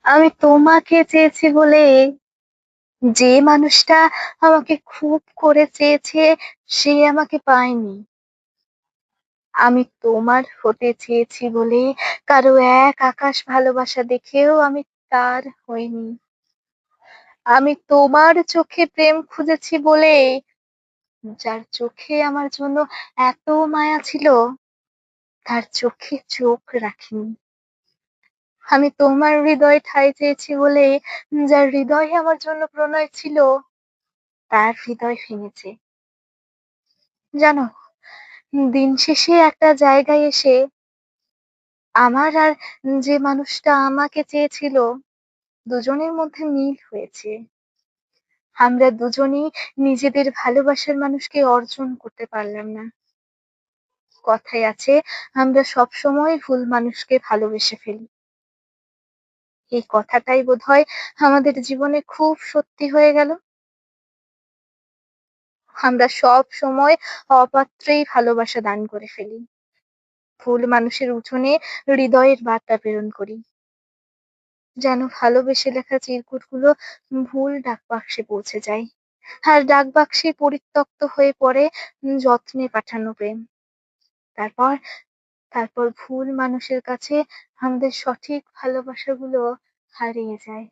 আমি তোমাকে চেয়েছি বলে যে মানুষটা আমাকে খুব করে চেয়েছে সে আমাকে পায়নি। আমি তোমার হতে চেয়েছি বলে কারো এক আকাশ ভালোবাসা দেখেও আমি তার হইনি। আমি তোমার চোখে প্রেম খুঁজেছি বলে যার চোখে আমার জন্য এত মায়া ছিল তার চোখে চোখ রাখিনি। আমি তোমার হৃদয়ে ঠাঁই চেয়েছি বলে যার হৃদয়ে আমার জন্য প্রণয় ছিল তার হৃদয় ভেঙেছে। জানো, দিন শেষে একটা জায়গায় এসে আমার আর যে মানুষটা আমাকে চেয়েছিল দুজনের মধ্যে মিল হয়েছে। আমরা দুজনেই নিজেদের ভালোবাসার মানুষকে অর্জন করতে পারলাম না। কথায় আছে, আমরা সব সময় ভুল মানুষকে ভালোবেসে ফেলি। এই কথাটাই বোধহয় আমাদের জীবনে খুব সত্যি হয়ে গেল। আমরা সব সময় অপাত্রেই ভালোবাসা দান করে ফেলি, ভুল মানুষের উঠোনে হৃদয়ের বার্তা প্রেরণ করি, যেন ভালোবেসে লেখা চিরকুটগুলো ভুল ডাকবাক্সে পৌঁছে যায়, আর ডাকবাক্সে পরিত্যক্ত হয়ে পড়ে যত্নে পাঠানো প্রেম। তারপর তারপর ভুল মানুষের কাছে আমাদের সঠিক ভালোবাসাগুলো হারিয়ে যায়।